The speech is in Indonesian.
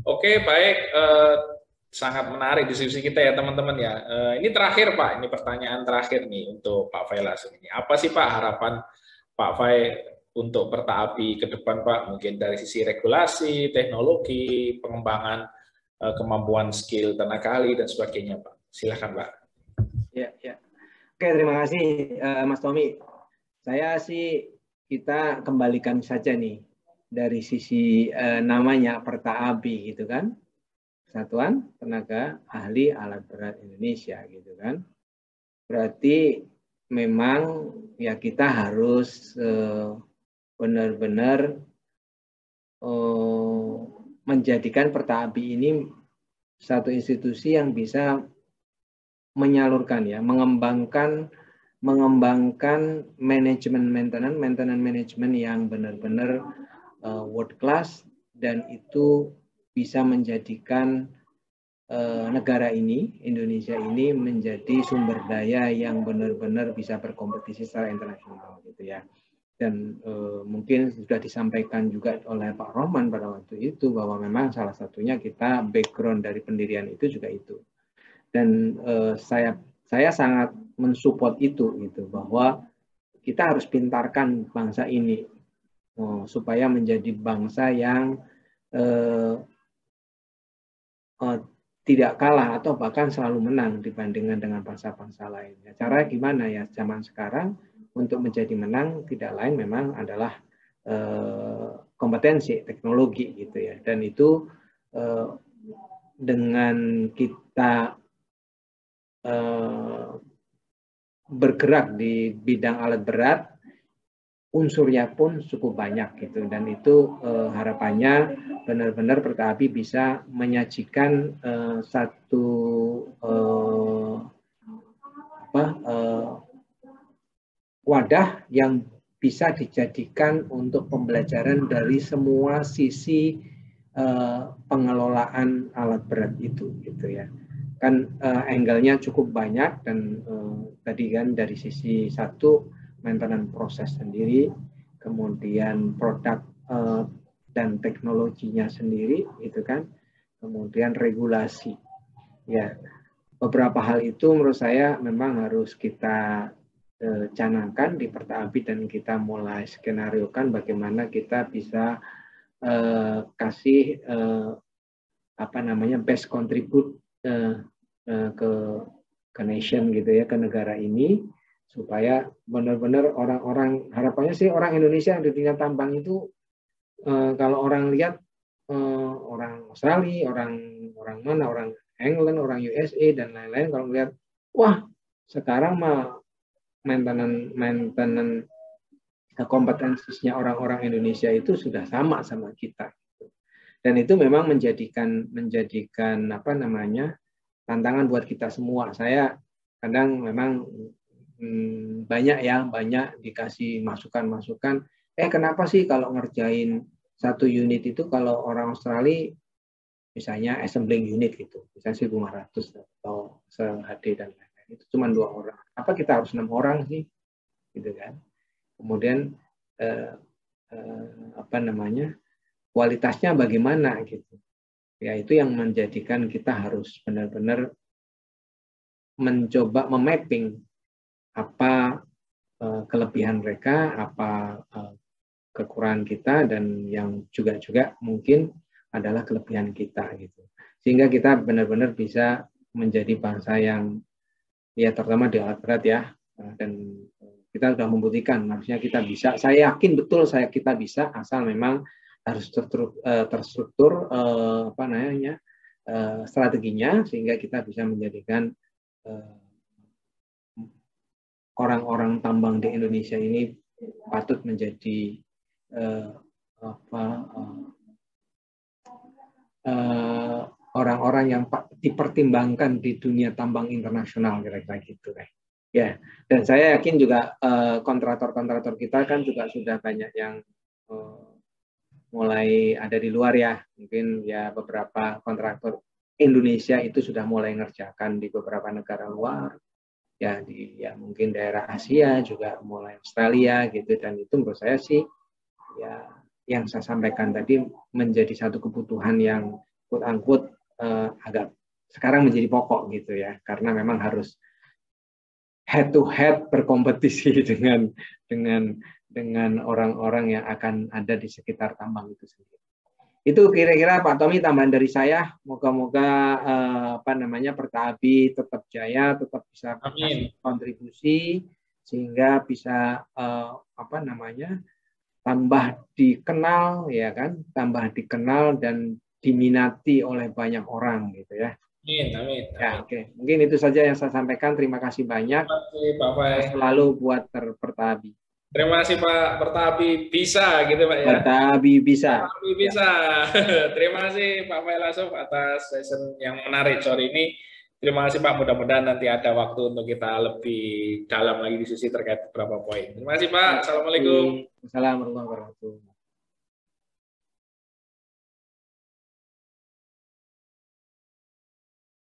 Oke, baik. Sangat menarik diskusi kita ya teman-teman ya. Ini terakhir Pak, ini pertanyaan terakhir nih untuk Pak Fai langsung ini. Apa sih Pak harapan Pak Fai untuk Pertaapi ke depan Pak? Mungkin dari sisi regulasi, teknologi, pengembangan kemampuan skill tenaga ahli dan sebagainya Pak. Silakan Pak. Ya, ya. Oke, terima kasih Mas Tommy. Saya sih kita kembalikan saja nih dari sisi namanya Pertaapi gitu kan. Satuan Tenaga Ahli Alat Berat Indonesia gitu kan. Berarti memang ya kita harus benar-benar menjadikan Pertaapi ini satu institusi yang bisa menyalurkan ya, mengembangkan manajemen manajemen yang benar-benar world class, dan itu bisa menjadikan negara ini, Indonesia ini, menjadi sumber daya yang benar-benar bisa berkompetisi secara internasional gitu ya. Dan mungkin sudah disampaikan juga oleh Pak Rohman pada waktu itu bahwa memang salah satunya kita background dari pendirian itu juga itu. Dan saya sangat mensupport itu gitu, bahwa kita harus pintarkan bangsa ini supaya menjadi bangsa yang tidak kalah atau bahkan selalu menang dibandingkan dengan bangsa-bangsa lain. Caranya gimana ya zaman sekarang untuk menjadi menang tidak lain memang adalah kompetensi teknologi gitu ya. Dan itu dengan kita bergerak di bidang alat berat, unsurnya pun cukup banyak gitu, dan itu harapannya benar-benar Pertaapi bisa menyajikan satu wadah yang bisa dijadikan untuk pembelajaran dari semua sisi pengelolaan alat berat itu gitu ya. Kan angle-nya cukup banyak, dan tadi kan dari sisi satu maintenance proses sendiri, kemudian produk dan teknologinya sendiri itu kan, kemudian regulasi ya. Beberapa hal itu menurut saya memang harus kita canangkan di Pertaapi, dan kita mulai skenariokan bagaimana kita bisa kasih best contribute ke nation gitu ya, ke negara ini, supaya benar-benar orang-orang, harapannya sih orang Indonesia yang di dunia tambang itu kalau orang lihat orang Australia, orang mana, orang England, orang USA dan lain-lain, kalau melihat wah sekarang mah maintenance kompetensinya orang-orang Indonesia itu sudah sama kita. Dan itu memang menjadikan tantangan buat kita semua. Saya kadang memang banyak dikasih masukan-masukan. Kenapa sih kalau ngerjain satu unit itu, kalau orang Australia misalnya assembling unit gitu, misalnya 1.500 atau se-HD dan lain-lain, itu cuma 2 orang. Apa kita harus 6 orang sih? Gitu kan. Kemudian kualitasnya bagaimana gitu. Ya, itu yang menjadikan kita harus benar-benar mencoba memapping apa kelebihan mereka, apa kekurangan kita, dan yang juga mungkin adalah kelebihan kita gitu. Sehingga kita benar-benar bisa menjadi bangsa yang ya terutama di alat berat ya, dan kita sudah membuktikan harusnya kita bisa. Saya yakin betul kita bisa, asal memang harus terstruktur strateginya, sehingga kita bisa menjadikan orang-orang tambang di Indonesia ini patut menjadi orang-orang yang dipertimbangkan di dunia tambang internasional, kira-kira gitu kan. Ya, dan saya yakin juga kontraktor-kontraktor kita kan juga sudah banyak yang mulai ada di luar ya. Mungkin ya beberapa kontraktor Indonesia itu sudah mulai ngerjakan di beberapa negara luar. Ya mungkin daerah Asia juga, mulai Australia gitu, dan itu menurut saya sih ya yang saya sampaikan tadi menjadi satu kebutuhan yang quote-unquote agak sekarang menjadi pokok gitu ya, karena memang harus head to head berkompetisi dengan orang-orang yang akan ada di sekitar tambang itu sendiri. Itu kira-kira Pak Tommy tambahan dari saya. Moga-moga Pertahabi tetap jaya, tetap bisa kontribusi sehingga bisa tambah dikenal ya kan, tambah dikenal dan diminati oleh banyak orang gitu ya. Amin. Ya, oke. Mungkin itu saja yang saya sampaikan. Terima kasih banyak. Terima kasih Pak Fai. Selalu buat Pertahabi. Terima kasih Pak Pertahabi bisa gitu Pak ya. Pertahabi bisa. Pertahabi bisa. Terima kasih Pak Fai Lasuf atas session yang menarik sore ini. Terima kasih Pak. Mudah-mudahan nanti ada waktu untuk kita lebih dalam lagi diskusi terkait beberapa poin. Terima kasih Pak. Assalamualaikum. Assalamualaikum warahmatullahi wabarakatuh.